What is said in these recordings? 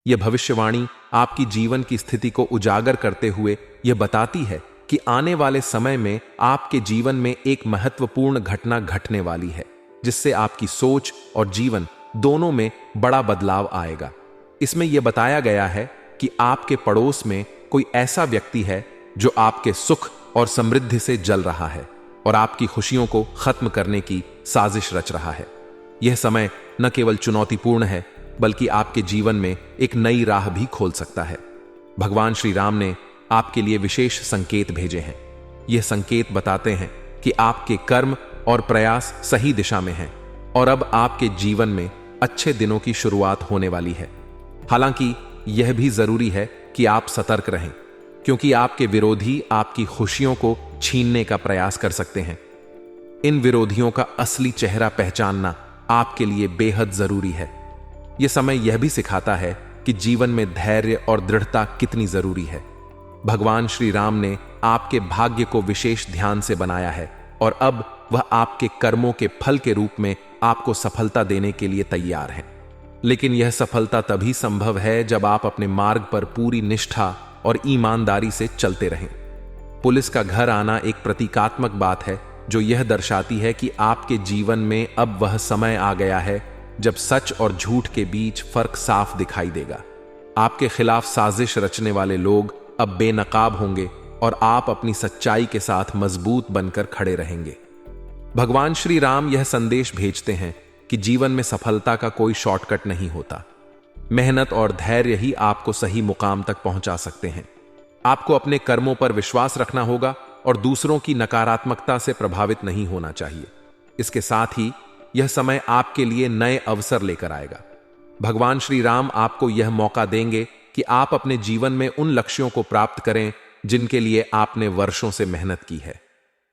यह भविष्यवाणी आपकी जीवन की स्थिति को उजागर करते हुए यह बताती है कि आने वाले समय में आपके जीवन में एक महत्वपूर्ण घटना घटने वाली है, जिससे आपकी सोच और जीवन दोनों में बड़ा बदलाव आएगा। इसमें यह बताया गया है कि आपके पड़ोस में कोई ऐसा व्यक्ति है जो आपके सुख और समृद्धि से जल रहा है और आपकी खुशियों को खत्म करने की साजिश रच रहा है। यह समय न केवल चुनौतीपूर्ण है, बल्कि आपके जीवन में एक नई राह भी खोल सकता है। भगवान श्री राम ने आपके लिए विशेष संकेत भेजे हैं। यह संकेत बताते हैं कि आपके कर्म और प्रयास सही दिशा में हैं और अब आपके जीवन में अच्छे दिनों की शुरुआत होने वाली है। हालांकि यह भी जरूरी है कि आप सतर्क रहें, क्योंकि आपके विरोधी आपकी खुशियों को छीनने का प्रयास कर सकते हैं। इन विरोधियों का असली चेहरा पहचानना आपके लिए बेहद जरूरी है। यह समय यह भी सिखाता है कि जीवन में धैर्य और दृढ़ता कितनी जरूरी है। भगवान श्री राम ने आपके भाग्य को विशेष ध्यान से बनाया है और अब वह आपके कर्मों के फल के रूप में आपको सफलता देने के लिए तैयार है। लेकिन यह सफलता तभी संभव है जब आप अपने मार्ग पर पूरी निष्ठा और ईमानदारी से चलते रहें। पुलिस का घर आना एक प्रतीकात्मक बात है जो यह दर्शाती है कि आपके जीवन में अब वह समय आ गया है जब सच और झूठ के बीच फर्क साफ दिखाई देगा। आपके खिलाफ साजिश रचने वाले लोग अब बेनकाब होंगे और आप अपनी सच्चाई के साथ मजबूत बनकर खड़े रहेंगे। भगवान श्री राम यह संदेश भेजते हैं कि जीवन में सफलता का कोई शॉर्टकट नहीं होता। मेहनत और धैर्य ही आपको सही मुकाम तक पहुंचा सकते हैं। आपको अपने कर्मों पर विश्वास रखना होगा और दूसरों की नकारात्मकता से प्रभावित नहीं होना चाहिए। इसके साथ ही यह समय आपके लिए नए अवसर लेकर आएगा। भगवान श्री राम आपको यह मौका देंगे कि आप अपने जीवन में उन लक्ष्यों को प्राप्त करें जिनके लिए आपने वर्षों से मेहनत की है।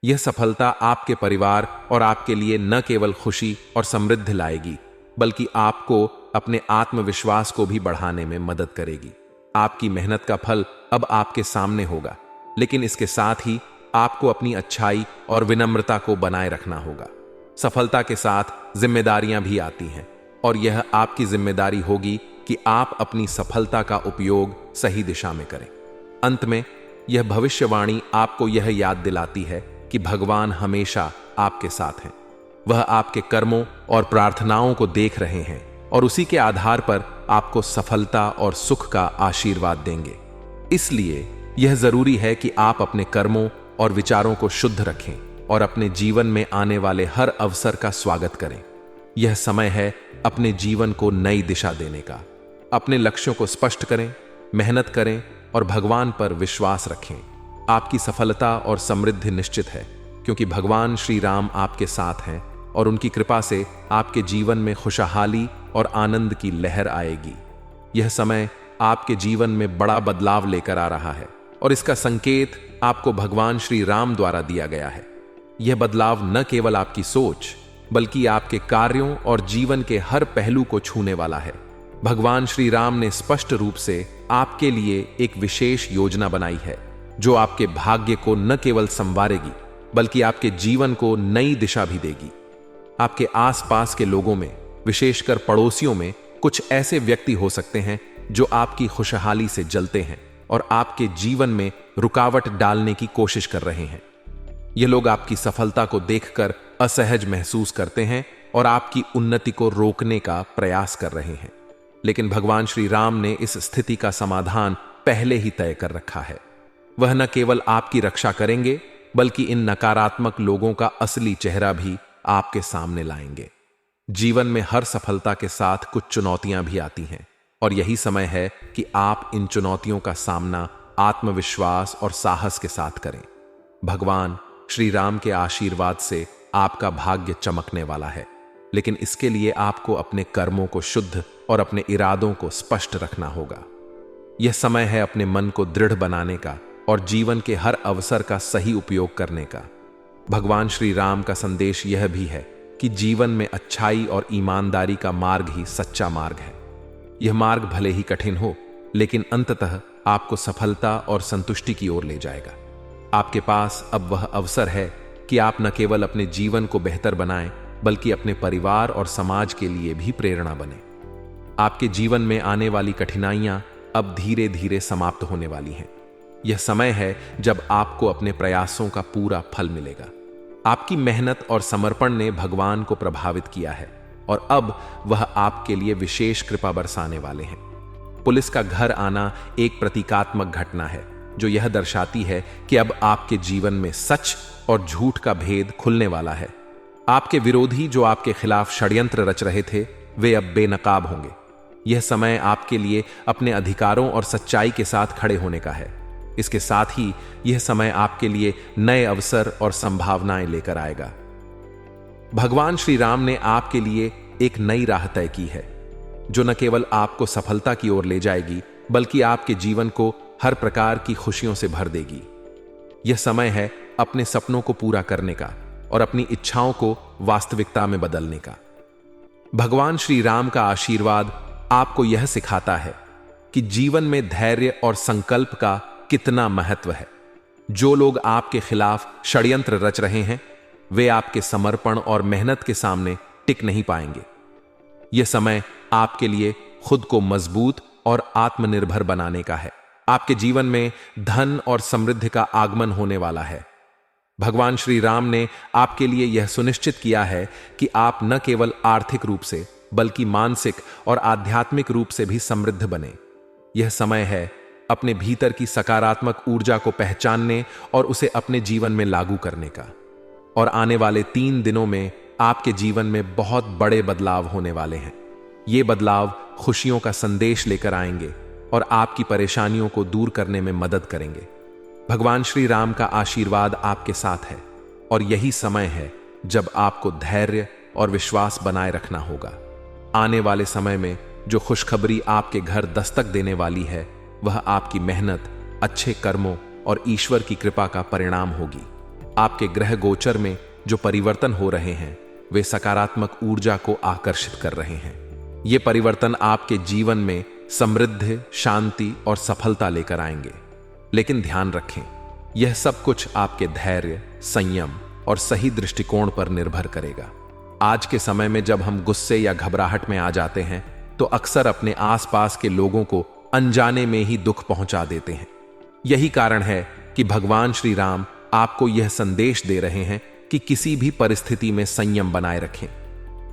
यह सफलता आपके परिवार और आपके लिए न केवल खुशी और समृद्धि लाएगी, बल्कि आपको अपने आत्मविश्वास को भी बढ़ाने में मदद करेगी। आपकी मेहनत का फल अब आपके सामने होगा, लेकिन इसके साथ ही आपको अपनी अच्छाई और विनम्रता को बनाए रखना होगा। सफलता के साथ जिम्मेदारियां भी आती हैं और यह आपकी जिम्मेदारी होगी कि आप अपनी सफलता का उपयोग सही दिशा में करें। अंत में यह भविष्यवाणी आपको यह याद दिलाती है कि भगवान हमेशा आपके साथ हैं। वह आपके कर्मों और प्रार्थनाओं को देख रहे हैं और उसी के आधार पर आपको सफलता और सुख का आशीर्वाद देंगे। इसलिए यह जरूरी है कि आप अपने कर्मों और विचारों को शुद्ध रखें और अपने जीवन में आने वाले हर अवसर का स्वागत करें। यह समय है अपने जीवन को नई दिशा देने का। अपने लक्ष्यों को स्पष्ट करें, मेहनत करें और भगवान पर विश्वास रखें। आपकी सफलता और समृद्धि निश्चित है, क्योंकि भगवान श्री राम आपके साथ हैं और उनकी कृपा से आपके जीवन में खुशहाली और आनंद की लहर आएगी। यह समय आपके जीवन में बड़ा बदलाव लेकर आ रहा है और इसका संकेत आपको भगवान श्री राम द्वारा दिया गया है। यह बदलाव न केवल आपकी सोच, बल्कि आपके कार्यों और जीवन के हर पहलू को छूने वाला है। भगवान श्री राम ने स्पष्ट रूप से आपके लिए एक विशेष योजना बनाई है, जो आपके भाग्य को न केवल संवारेगी, बल्कि आपके जीवन को नई दिशा भी देगी। आपके आसपास के लोगों में, विशेषकर पड़ोसियों में, कुछ ऐसे व्यक्ति हो सकते हैं जो आपकी खुशहाली से जलते हैं और आपके जीवन में रुकावट डालने की कोशिश कर रहे हैं। ये लोग आपकी सफलता को देखकर असहज महसूस करते हैं और आपकी उन्नति को रोकने का प्रयास कर रहे हैं। लेकिन भगवान श्री राम ने इस स्थिति का समाधान पहले ही तय कर रखा है। वह न केवल आपकी रक्षा करेंगे, बल्कि इन नकारात्मक लोगों का असली चेहरा भी आपके सामने लाएंगे। जीवन में हर सफलता के साथ कुछ चुनौतियां भी आती हैं और यही समय है कि आप इन चुनौतियों का सामना आत्मविश्वास और साहस के साथ करें। भगवान श्री राम के आशीर्वाद से आपका भाग्य चमकने वाला है, लेकिन इसके लिए आपको अपने कर्मों को शुद्ध और अपने इरादों को स्पष्ट रखना होगा। यह समय है अपने मन को दृढ़ बनाने का और जीवन के हर अवसर का सही उपयोग करने का। भगवान श्री राम का संदेश यह भी है कि जीवन में अच्छाई और ईमानदारी का मार्ग ही सच्चा मार्ग है। यह मार्ग भले ही कठिन हो, लेकिन अंततः आपको सफलता और संतुष्टि की ओर ले जाएगा। आपके पास अब वह अवसर है कि आप न केवल अपने जीवन को बेहतर बनाएं, बल्कि अपने परिवार और समाज के लिए भी प्रेरणा बने। आपके जीवन में आने वाली कठिनाइयां अब धीरे धीरे समाप्त होने वाली हैं। यह समय है जब आपको अपने प्रयासों का पूरा फल मिलेगा। आपकी मेहनत और समर्पण ने भगवान को प्रभावित किया है और अब वह आपके लिए विशेष कृपा बरसाने वाले हैं। पुलिस का घर आना एक प्रतीकात्मक घटना है जो यह दर्शाती है कि अब आपके जीवन में सच और झूठ का भेद खुलने वाला है। आपके विरोधी जो आपके खिलाफ षड्यंत्र रच रहे थे, वे अब बेनकाब होंगे। यह समय आपके लिए अपने अधिकारों और सच्चाई के साथ खड़े होने का है। इसके साथ ही यह समय आपके लिए नए अवसर और संभावनाएं लेकर आएगा। भगवान श्री राम ने आपके लिए एक नई राह तय की है जो न केवल आपको सफलता की ओर ले जाएगी बल्कि आपके जीवन को हर प्रकार की खुशियों से भर देगी। यह समय है अपने सपनों को पूरा करने का और अपनी इच्छाओं को वास्तविकता में बदलने का। भगवान श्री राम का आशीर्वाद आपको यह सिखाता है कि जीवन में धैर्य और संकल्प का कितना महत्व है। जो लोग आपके खिलाफ षड्यंत्र रच रहे हैं, वे आपके समर्पण और मेहनत के सामने टिक नहीं पाएंगे। यह समय आपके लिए खुद को मजबूत और आत्मनिर्भर बनाने का है। आपके जीवन में धन और समृद्धि का आगमन होने वाला है। भगवान श्री राम ने आपके लिए यह सुनिश्चित किया है कि आप न केवल आर्थिक रूप से बल्कि मानसिक और आध्यात्मिक रूप से भी समृद्ध बने। यह समय है अपने भीतर की सकारात्मक ऊर्जा को पहचानने और उसे अपने जीवन में लागू करने का। और आने वाले 3 दिनों में आपके जीवन में बहुत बड़े बदलाव होने वाले हैं। ये बदलाव खुशियों का संदेश लेकर आएंगे और आपकी परेशानियों को दूर करने में मदद करेंगे। भगवान श्री राम का आशीर्वाद आपके साथ है और यही समय है जब आपको धैर्य और विश्वास बनाए रखना होगा। आने वाले समय में जो खुशखबरी आपके घर दस्तक देने वाली है, वह आपकी मेहनत, अच्छे कर्मों और ईश्वर की कृपा का परिणाम होगी। आपके ग्रह गोचर में जो परिवर्तन हो रहे हैं, वे सकारात्मक ऊर्जा को आकर्षित कर रहे हैं। ये परिवर्तन आपके जीवन में समृद्धि, शांति और सफलता लेकर आएंगे। लेकिन ध्यान रखें, यह सब कुछ आपके धैर्य, संयम और सही दृष्टिकोण पर निर्भर करेगा। आज के समय में जब हम गुस्से या घबराहट में आ जाते हैं, तो अक्सर अपने आसपास के लोगों को अनजाने में ही दुख पहुंचा देते हैं। यही कारण है कि भगवान श्री राम आपको यह संदेश दे रहे हैं कि किसी भी परिस्थिति में संयम बनाए रखें।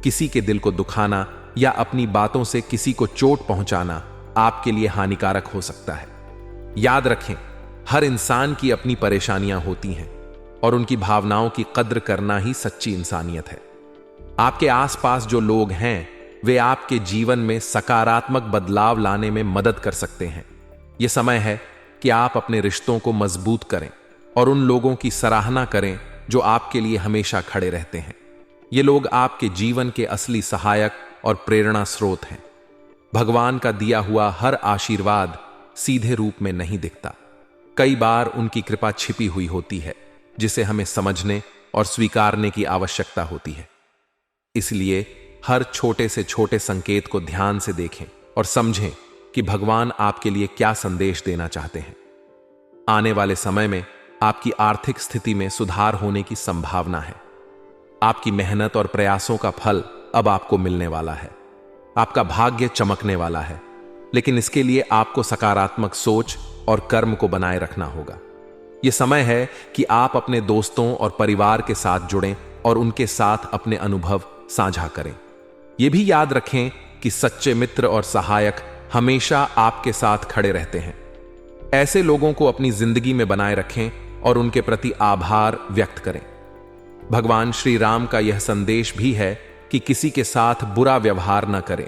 किसी के दिल को दुखाना या अपनी बातों से किसी को चोट पहुंचाना आपके लिए हानिकारक हो सकता है। याद रखें, हर इंसान की अपनी परेशानियां होती हैं और उनकी भावनाओं की कद्र करना ही सच्ची इंसानियत है। आपके आसपास जो लोग हैं, वे आपके जीवन में सकारात्मक बदलाव लाने में मदद कर सकते हैं। यह समय है कि आप अपने रिश्तों को मजबूत करें और उन लोगों की सराहना करें जो आपके लिए हमेशा खड़े रहते हैं। ये लोग आपके जीवन के असली सहायक और प्रेरणा स्रोत हैं। भगवान का दिया हुआ हर आशीर्वाद सीधे रूप में नहीं दिखता। कई बार उनकी कृपा छिपी हुई होती है, जिसे हमें समझने और स्वीकारने की आवश्यकता होती है। इसलिए हर छोटे से छोटे संकेत को ध्यान से देखें और समझें कि भगवान आपके लिए क्या संदेश देना चाहते हैं। आने वाले समय में आपकी आर्थिक स्थिति में सुधार होने की संभावना है। आपकी मेहनत और प्रयासों का फल अब आपको मिलने वाला है। आपका भाग्य चमकने वाला है, लेकिन इसके लिए आपको सकारात्मक सोच और कर्म को बनाए रखना होगा। यह समय है कि आप अपने दोस्तों और परिवार के साथ जुड़ें और उनके साथ अपने अनुभव साझा करें। यह भी याद रखें कि सच्चे मित्र और सहायक हमेशा आपके साथ खड़े रहते हैं। ऐसे लोगों को अपनी जिंदगी में बनाए रखें और उनके प्रति आभार व्यक्त करें। भगवान श्री राम का यह संदेश भी है कि किसी के साथ बुरा व्यवहार न करें।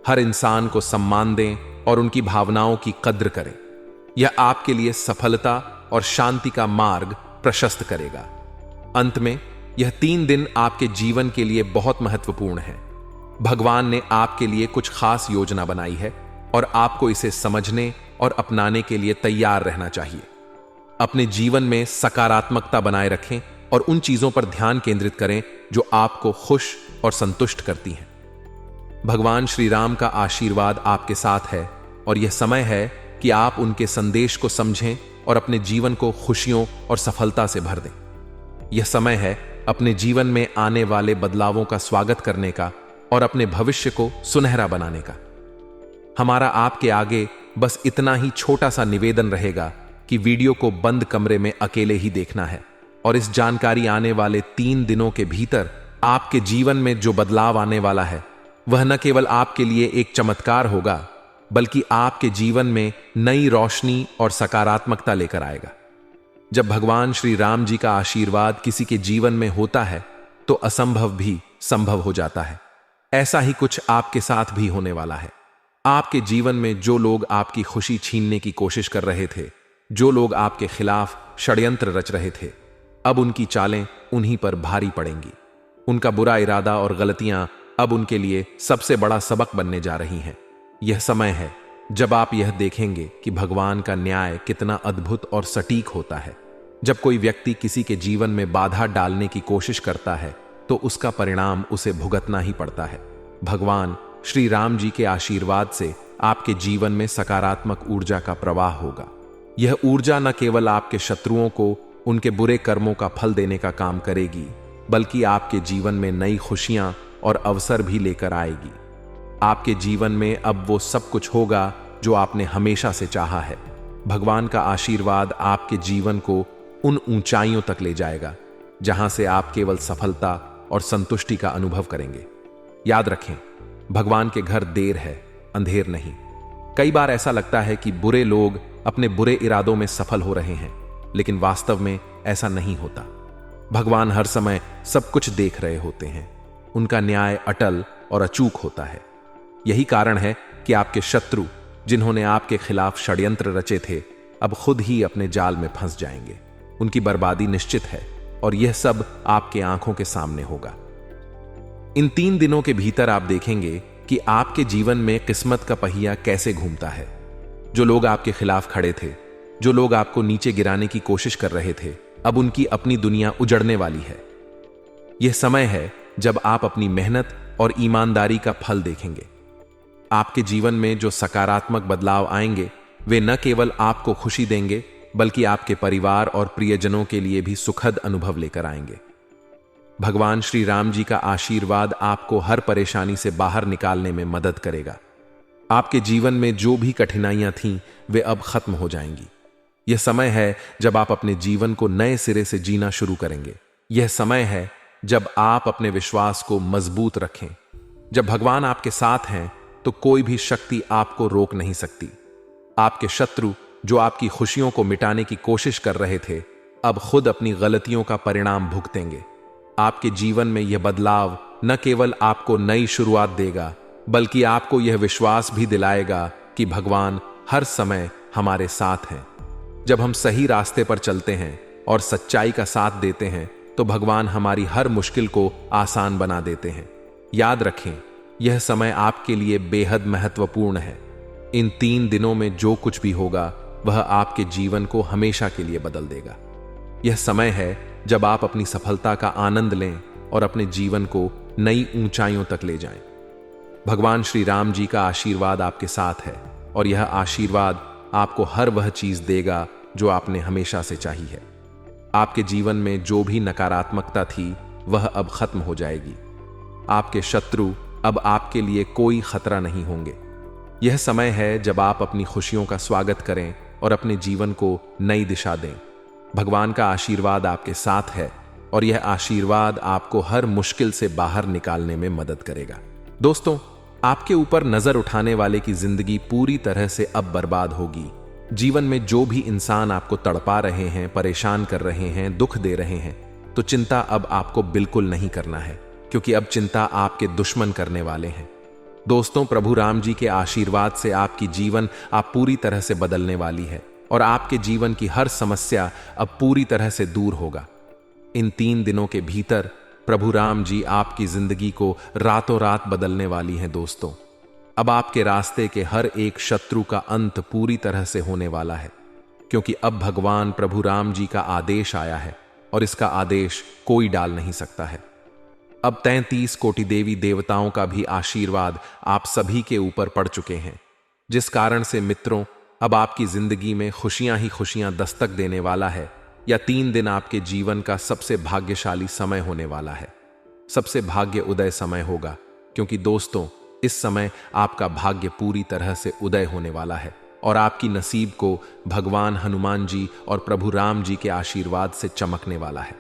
हर इंसान को सम्मान दें और उनकी भावनाओं की कद्र करें। यह आपके लिए सफलता और शांति का मार्ग प्रशस्त करेगा। अंत में यह 3 दिन आपके जीवन के लिए बहुत महत्वपूर्ण है। भगवान ने आपके लिए कुछ खास योजना बनाई है और आपको इसे समझने और अपनाने के लिए तैयार रहना चाहिए। अपने जीवन में सकारात्मकता बनाए रखें और उन चीजों पर ध्यान केंद्रित करें जो आपको खुश और संतुष्ट करती हैं। भगवान श्री राम का आशीर्वाद आपके साथ है और यह समय है कि आप उनके संदेश को समझें और अपने जीवन को खुशियों और सफलता से भर दें। यह समय है अपने जीवन में आने वाले बदलावों का स्वागत करने का और अपने भविष्य को सुनहरा बनाने का। हमारा आपके आगे बस इतना ही छोटा सा निवेदन रहेगा कि वीडियो को बंद कमरे में अकेले ही देखना है, और इस जानकारी आने वाले 3 दिनों के भीतर आपके जीवन में जो बदलाव आने वाला है वह न केवल आपके लिए एक चमत्कार होगा, बल्कि आपके जीवन में नई रोशनी और सकारात्मकता लेकर आएगा। जब भगवान श्री राम जी का आशीर्वाद किसी के जीवन में होता है तो असंभव भी संभव हो जाता है। ऐसा ही कुछ आपके साथ भी होने वाला है। आपके जीवन में जो लोग आपकी खुशी छीनने की कोशिश कर रहे थे, जो लोग आपके खिलाफ षड्यंत्र रच रहे थे, अब उनकी चालें उन्हीं पर भारी पड़ेंगी। उनका बुरा इरादा और गलतियां अब उनके लिए सबसे बड़ा सबक बनने जा रही हैं। यह समय है जब आप यह देखेंगे कि भगवान का न्याय कितना अद्भुत और सटीक होता है। जब कोई व्यक्ति किसी के जीवन में बाधा डालने की कोशिश करता है तो उसका परिणाम उसे भुगतना ही पड़ता है। भगवान श्री राम जी के आशीर्वाद से आपके जीवन में सकारात्मक ऊर्जा का प्रवाह होगा। यह ऊर्जा न केवल आपके शत्रुओं को उनके बुरे कर्मों का फल देने का काम करेगी, बल्कि आपके जीवन में नई खुशियां और अवसर भी लेकर आएगी। आपके जीवन में अब वो सब कुछ होगा जो आपने हमेशा से चाहा है। भगवान का आशीर्वाद आपके जीवन को उन ऊंचाइयों तक ले जाएगा जहां से आप केवल सफलता और संतुष्टि का अनुभव करेंगे। याद रखें, भगवान के घर देर है, अंधेर नहीं। कई बार ऐसा लगता है कि बुरे लोग अपने बुरे इरादों में सफल हो रहे हैं, लेकिन वास्तव में ऐसा नहीं होता। भगवान हर समय सब कुछ देख रहे होते हैं। उनका न्याय अटल और अचूक होता है। यही कारण है कि आपके शत्रु, जिन्होंने आपके खिलाफ षड्यंत्र रचे थे, अब खुद ही अपने जाल में फंस जाएंगे। उनकी बर्बादी निश्चित है और यह सब आपके आंखों के सामने होगा। इन 3 दिनों के भीतर आप देखेंगे कि आपके जीवन में किस्मत का पहिया कैसे घूमता है। जो लोग आपके खिलाफ खड़े थे, जो लोग आपको नीचे गिराने की कोशिश कर रहे थे, अब उनकी अपनी दुनिया उजड़ने वाली है। यह समय है जब आप अपनी मेहनत और ईमानदारी का फल देखेंगे। आपके जीवन में जो सकारात्मक बदलाव आएंगे वे न केवल आपको खुशी देंगे, बल्कि आपके परिवार और प्रियजनों के लिए भी सुखद अनुभव लेकर आएंगे। भगवान श्री राम जी का आशीर्वाद आपको हर परेशानी से बाहर निकालने में मदद करेगा। आपके जीवन में जो भी कठिनाइयां थीं वे अब खत्म हो जाएंगी। यह समय है जब आप अपने जीवन को नए सिरे से जीना शुरू करेंगे। यह समय है जब आप अपने विश्वास को मजबूत रखें। जब भगवान आपके साथ हैं तो कोई भी शक्ति आपको रोक नहीं सकती। आपके शत्रु, जो आपकी खुशियों को मिटाने की कोशिश कर रहे थे, अब खुद अपनी गलतियों का परिणाम भुगतेंगे। आपके जीवन में यह बदलाव न केवल आपको नई शुरुआत देगा, बल्कि आपको यह विश्वास भी दिलाएगा कि भगवान हर समय हमारे साथ हैं। जब हम सही रास्ते पर चलते हैं और सच्चाई का साथ देते हैं तो भगवान हमारी हर मुश्किल को आसान बना देते हैं। याद रखें, यह समय आपके लिए बेहद महत्वपूर्ण है। इन 3 दिनों में जो कुछ भी होगा वह आपके जीवन को हमेशा के लिए बदल देगा। यह समय है जब आप अपनी सफलता का आनंद लें और अपने जीवन को नई ऊंचाइयों तक ले जाएं। भगवान श्री राम जी का आशीर्वाद आपके साथ है और यह आशीर्वाद आपको हर वह चीज देगा जो आपने हमेशा से चाही है। आपके जीवन में जो भी नकारात्मकता थी वह अब खत्म हो जाएगी। आपके शत्रु अब आपके लिए कोई खतरा नहीं होंगे। यह समय है जब आप अपनी खुशियों का स्वागत करें और अपने जीवन को नई दिशा दें। भगवान का आशीर्वाद आपके साथ है और यह आशीर्वाद आपको हर मुश्किल से बाहर निकालने में मदद करेगा। दोस्तों, आपके ऊपर नजर उठाने वाले की जिंदगी पूरी तरह से अब बर्बाद होगी। जीवन में जो भी इंसान आपको तड़पा रहे हैं, परेशान कर रहे हैं, दुख दे रहे हैं, तो चिंता अब आपको बिल्कुल नहीं करना है, क्योंकि अब चिंता आपके दुश्मन करने वाले हैं। दोस्तों, प्रभु राम जी के आशीर्वाद से आपकी जीवन आप पूरी तरह से बदलने वाली है और आपके जीवन की हर समस्या अब पूरी तरह से दूर होगा। इन 3 दिनों के भीतर प्रभु राम जी आपकी जिंदगी को रातों रात बदलने वाली हैं। दोस्तों, अब आपके रास्ते के हर एक शत्रु का अंत पूरी तरह से होने वाला है, क्योंकि अब भगवान प्रभु राम जी का आदेश आया है और इसका आदेश कोई डाल नहीं सकता है। अब 33 कोटि देवी देवताओं का भी आशीर्वाद आप सभी के ऊपर पड़ चुके हैं, जिस कारण से मित्रों, अब आपकी जिंदगी में खुशियां ही खुशियां दस्तक देने वाला है। या 3 दिन आपके जीवन का सबसे भाग्यशाली समय होने वाला है, सबसे भाग्य उदय समय होगा, क्योंकि दोस्तों, इस समय आपका भाग्य पूरी तरह से उदय होने वाला है और आपकी नसीब को भगवान हनुमान जी और प्रभु राम जी के आशीर्वाद से चमकने वाला है।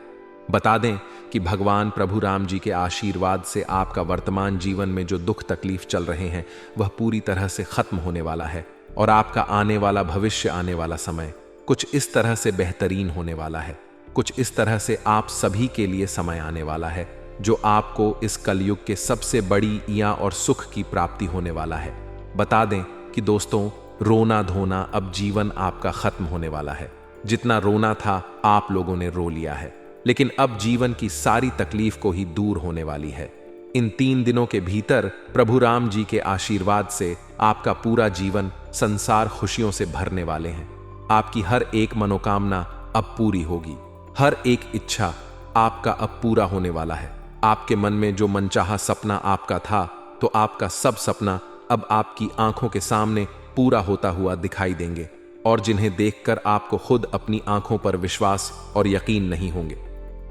बता दें कि भगवान प्रभु राम जी के आशीर्वाद से आपका वर्तमान जीवन में जो दुख तकलीफ चल रहे हैं वह पूरी तरह से खत्म होने वाला है और आपका आने वाला भविष्य, आने वाला समय कुछ इस तरह से बेहतरीन होने वाला है। कुछ इस तरह से आप सभी के लिए समय आने वाला है जो आपको इस कलयुग के सबसे बड़ी या और सुख की प्राप्ति होने वाला है। बता दें कि दोस्तों, रोना धोना अब जीवन आपका खत्म होने वाला है। जितना रोना था आप लोगों ने रो लिया है, लेकिन अब जीवन की सारी तकलीफ को ही दूर होने वाली है। इन 3 दिनों के भीतर प्रभु राम जी के आशीर्वाद से आपका पूरा जीवन संसार खुशियों से भरने वाले हैं। आपकी हर एक मनोकामना अब पूरी होगी। हर एक इच्छा आपका अब पूरा होने वाला है। आपके मन में जो मनचाहा सपना आपका था, तो आपका सब सपना अब आपकी आंखों के सामने पूरा होता हुआ दिखाई देंगे और जिन्हें देखकर आपको खुद अपनी आंखों पर विश्वास और यकीन नहीं होंगे।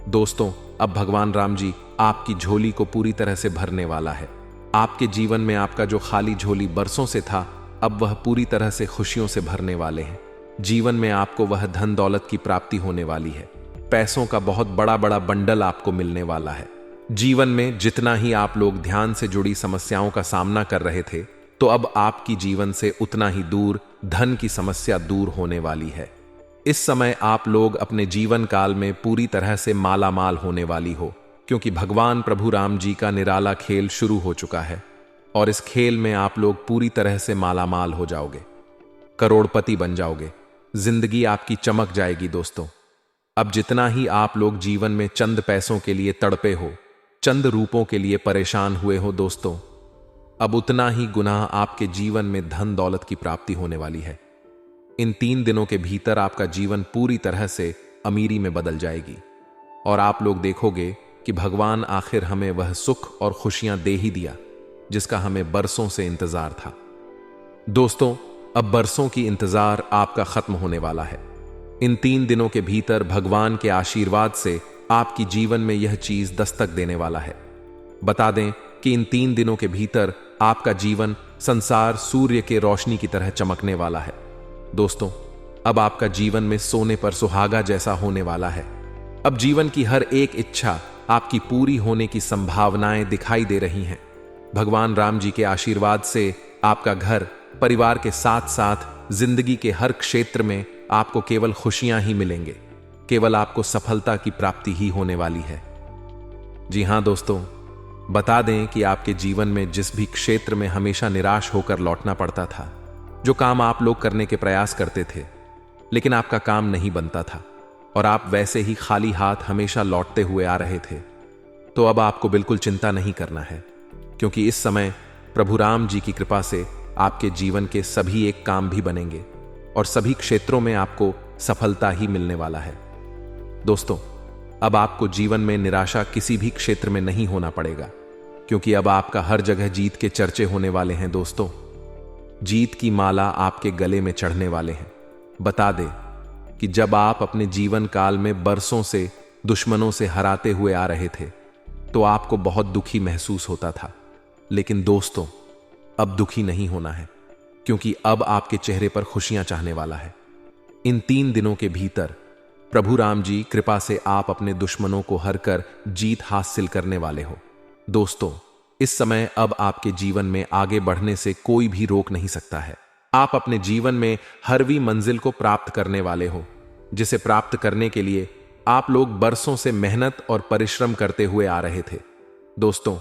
दोस्तों, अब भगवान राम जी आपकी झोली को पूरी तरह से भरने वाला है। आपके जीवन में आपका जो खाली झोली बरसों से था, अब वह पूरी तरह से खुशियों से भरने वाले हैं। जीवन में आपको वह धन दौलत की प्राप्ति होने वाली है। पैसों का बहुत बड़ा बड़ा बंडल आपको मिलने वाला है। जीवन में जितना ही आप लोग ध्यान से जुड़ी समस्याओं का सामना कर रहे थे, तो अब आपकी जीवन से उतना ही दूर धन की समस्या दूर होने वाली है। इस समय आप लोग अपने जीवन काल में पूरी तरह से माला माल होने वाली हो, क्योंकि भगवान प्रभु राम जी का निराला खेल शुरू हो चुका है और इस खेल में आप लोग पूरी तरह से माला माल हो जाओगे, करोड़पति बन जाओगे। जिंदगी आपकी चमक जाएगी। दोस्तों, अब जितना ही आप लोग जीवन में चंद पैसों के लिए तड़पे हो, चंद रूपों के लिए परेशान हुए हो दोस्तों, अब उतना ही गुनाह आपके जीवन में धन दौलत की प्राप्ति होने वाली है। इन 3 दिनों के भीतर आपका जीवन पूरी तरह से अमीरी में बदल जाएगी और आप लोग देखोगे कि भगवान आखिर हमें वह सुख और खुशियां दे ही दिया जिसका हमें बरसों से इंतजार था। दोस्तों, अब बरसों की इंतजार आपका खत्म होने वाला है। इन 3 दिनों के भीतर भगवान के आशीर्वाद से आपकी जीवन में यह चीज दस्तक देने वाला है। बता दें कि इन 3 दिनों के भीतर आपका जीवन संसार सूर्य के रोशनी की तरह चमकने वाला है। दोस्तों, अब आपका जीवन में सोने पर सुहागा जैसा होने वाला है। अब जीवन की हर एक इच्छा आपकी पूरी होने की संभावनाएं दिखाई दे रही हैं। भगवान राम जी के आशीर्वाद से आपका घर परिवार के साथ साथ जिंदगी के हर क्षेत्र में आपको केवल खुशियां ही मिलेंगे। केवल आपको सफलता की प्राप्ति ही होने वाली है। जी हां दोस्तों, बता दें कि आपके जीवन में जिस भी क्षेत्र में हमेशा निराश होकर लौटना पड़ता था, जो काम आप लोग करने के प्रयास करते थे लेकिन आपका काम नहीं बनता था और आप वैसे ही खाली हाथ हमेशा लौटते हुए आ रहे थे, तो अब आपको बिल्कुल चिंता नहीं करना है, क्योंकि इस समय प्रभु राम जी की कृपा से आपके जीवन के सभी एक काम भी बनेंगे और सभी क्षेत्रों में आपको सफलता ही मिलने वाला है। दोस्तों, अब आपको जीवन में निराशा किसी भी क्षेत्र में नहीं होना पड़ेगा, क्योंकि अब आपका हर जगह जीत के चर्चे होने वाले हैं। दोस्तों, जीत की माला आपके गले में चढ़ने वाले हैं। बता दे कि जब आप अपने जीवन काल में बरसों से दुश्मनों से हराते हुए आ रहे थे, तो आपको बहुत दुखी महसूस होता था, लेकिन दोस्तों, अब दुखी नहीं होना है, क्योंकि अब आपके चेहरे पर खुशियां चाहने वाला है। इन 3 दिनों के भीतर प्रभु राम जी कृपा से आप अपने दुश्मनों को हरकर जीत हासिल करने वाले हो। दोस्तों, इस समय अब आपके जीवन में आगे बढ़ने से कोई भी रोक नहीं सकता है। आप अपने जीवन में हरवीं मंजिल को प्राप्त करने वाले हो, जिसे प्राप्त करने के लिए आप लोग बरसों से मेहनत और परिश्रम करते हुए आ रहे थे। दोस्तों,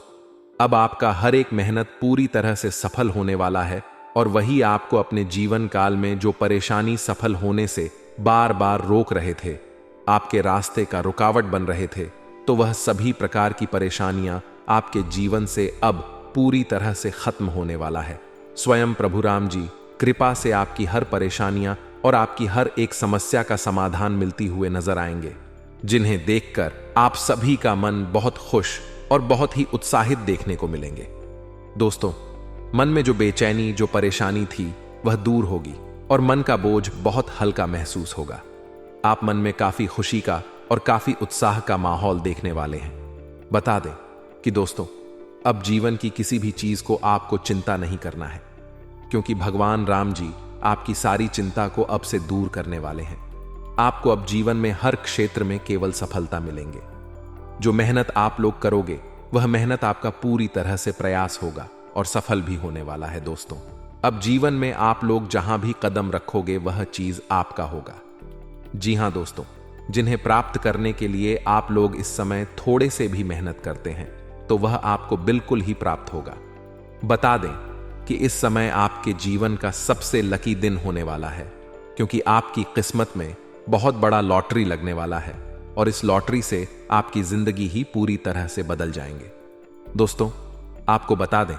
अब आपका हर एक मेहनत पूरी तरह से सफल होने वाला है और वही आपको अपने जीवन काल में जो परेशानी सफल होने से बार बार रोक रहे थे, आपके रास्ते का रुकावट बन रहे थे, तो वह सभी प्रकार की परेशानियां आपके जीवन से अब पूरी तरह से खत्म होने वाला है। स्वयं प्रभु राम जी कृपा से आपकी हर परेशानियां और आपकी हर एक समस्या का समाधान मिलती हुए नजर आएंगे, जिन्हें देखकर आप सभी का मन बहुत खुश और बहुत ही उत्साहित देखने को मिलेंगे। दोस्तों, मन में जो बेचैनी, जो परेशानी थी, वह दूर होगी और मन का बोझ बहुत हल्का महसूस होगा। आप मन में काफी खुशी का और काफी उत्साह का माहौल देखने वाले हैं। बता दें कि दोस्तों, अब जीवन की किसी भी चीज को आपको चिंता नहीं करना है, क्योंकि भगवान राम जी आपकी सारी चिंता को अब से दूर करने वाले हैं। आपको अब जीवन में हर क्षेत्र में केवल सफलता मिलेंगे। जो मेहनत आप लोग करोगे वह मेहनत आपका पूरी तरह से प्रयास होगा और सफल भी होने वाला है। दोस्तों, अब जीवन में आप लोग जहां भी कदम रखोगे वह चीज आपका होगा। जी हां दोस्तों, जिन्हें प्राप्त करने के लिए आप लोग इस समय थोड़े से भी मेहनत करते हैं तो वह आपको बिल्कुल ही प्राप्त होगा। बता दें कि इस समय आपके जीवन का सबसे लकी दिन होने वाला है, क्योंकि आपकी किस्मत में बहुत बड़ा लॉटरी लगने वाला है और इस लॉटरी से आपकी जिंदगी ही पूरी तरह से बदल जाएंगे। दोस्तों, आपको बता दें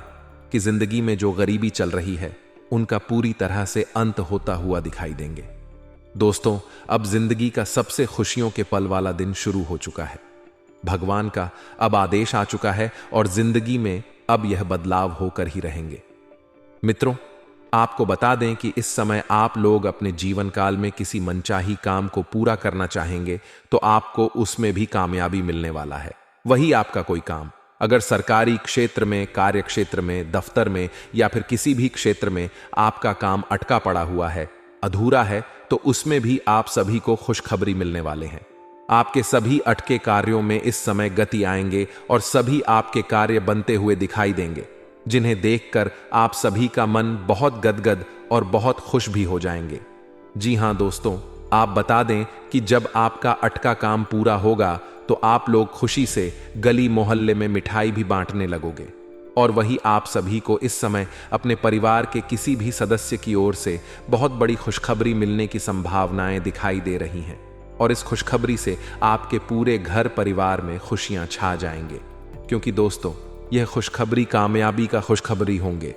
कि जिंदगी में जो गरीबी चल रही है उनका पूरी तरह से अंत होता हुआ दिखाई देंगे। दोस्तों, अब जिंदगी का सबसे खुशियों के पल वाला दिन शुरू हो चुका है। भगवान का अब आदेश आ चुका है और जिंदगी में अब यह बदलाव होकर ही रहेंगे। मित्रों, आपको बता दें कि इस समय आप लोग अपने जीवन काल में किसी मनचाही काम को पूरा करना चाहेंगे तो आपको उसमें भी कामयाबी मिलने वाला है। वही आपका कोई काम, अगर सरकारी क्षेत्र में, कार्य क्षेत्र में, दफ्तर में या फिर किसी भी क्षेत्र में आपका काम अटका पड़ा हुआ है, अधूरा है, तो उसमें भी आप सभी को खुशखबरी मिलने वाले हैं। आपके सभी अटके कार्यों में इस समय गति आएंगे और सभी आपके कार्य बनते हुए दिखाई देंगे, जिन्हें देखकर आप सभी का मन बहुत गदगद और बहुत खुश भी हो जाएंगे। जी हां दोस्तों, आप बता दें कि जब आपका अटका काम पूरा होगा तो आप लोग खुशी से गली मोहल्ले में मिठाई भी बांटने लगोगे और वही आप सभी को इस समय अपने परिवार के किसी भी सदस्य की ओर से बहुत बड़ी खुशखबरी मिलने की संभावनाएं दिखाई दे रही हैं और इस खुशखबरी से आपके पूरे घर परिवार में खुशियां छा जाएंगे, क्योंकि दोस्तों यह खुशखबरी कामयाबी का खुशखबरी होंगे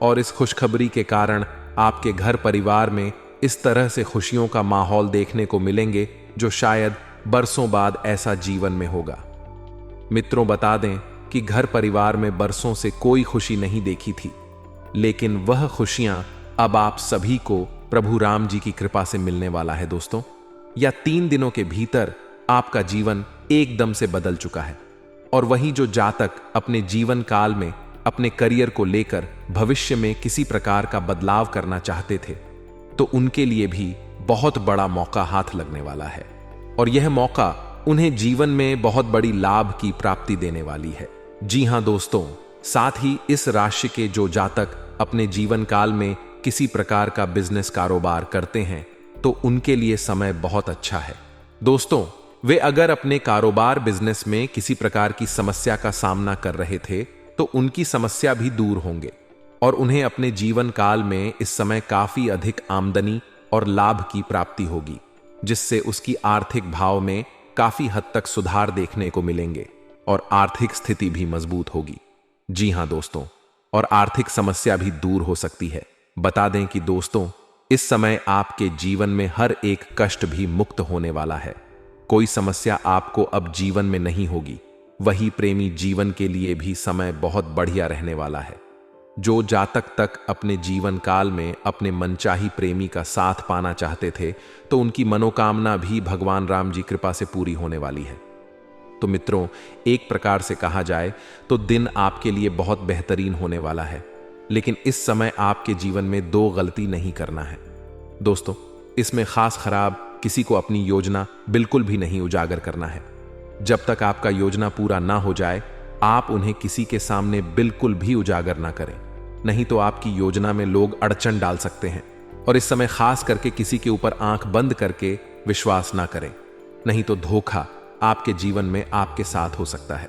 और इस खुशखबरी के कारण आपके घर परिवार में इस तरह से खुशियों का माहौल देखने को मिलेंगे जो शायद बरसों बाद ऐसा जीवन में होगा। मित्रों, बता दें कि घर परिवार में बरसों से कोई खुशी नहीं देखी थी, लेकिन वह खुशियां अब आप सभी को प्रभु राम जी की कृपा से मिलने वाला है। दोस्तों, या 3 दिनों के भीतर आपका जीवन एकदम से बदल चुका है और वही जो जातक अपने जीवन काल में अपने करियर को लेकर भविष्य में किसी प्रकार का बदलाव करना चाहते थे तो उनके लिए भी बहुत बड़ा मौका हाथ लगने वाला है और यह मौका उन्हें जीवन में बहुत बड़ी लाभ की प्राप्ति देने वाली है। जी हां दोस्तों, साथ ही इस राशि के जो जातक अपने जीवन काल में किसी प्रकार का बिजनेस कारोबार करते हैं तो उनके लिए समय बहुत अच्छा है। दोस्तों, वे अगर अपने कारोबार बिजनेस में किसी प्रकार की समस्या का सामना कर रहे थे तो उनकी समस्या भी दूर होंगे और उन्हें अपने जीवन काल में इस समय काफी अधिक आमदनी और लाभ की प्राप्ति होगी, जिससे उसकी आर्थिक भाव में काफी हद तक सुधार देखने को मिलेंगे और आर्थिक स्थिति भी मजबूत होगी। जी हां दोस्तों, और आर्थिक समस्या भी दूर हो सकती है। बता दें कि दोस्तों, इस समय आपके जीवन में हर एक कष्ट भी मुक्त होने वाला है। कोई समस्या आपको अब जीवन में नहीं होगी। वही प्रेमी जीवन के लिए भी समय बहुत बढ़िया रहने वाला है। जो जातक तक अपने जीवन काल में अपने मनचाही प्रेमी का साथ पाना चाहते थे तो उनकी मनोकामना भी भगवान राम जी कृपा से पूरी होने वाली है। तो मित्रों, एक प्रकार से कहा जाए तो दिन आपके लिए बहुत बेहतरीन होने वाला है, लेकिन इस समय आपके जीवन में 2 गलती नहीं करना है। दोस्तों, इसमें खास खराब किसी को अपनी योजना बिल्कुल भी नहीं उजागर करना है। जब तक आपका योजना पूरा ना हो जाए आप उन्हें किसी के सामने बिल्कुल भी उजागर ना करें, नहीं तो आपकी योजना में लोग अड़चन डाल सकते हैं। और इस समय खास करके किसी के ऊपर आंख बंद करके विश्वास ना करें, नहीं तो धोखा आपके जीवन में आपके साथ हो सकता है।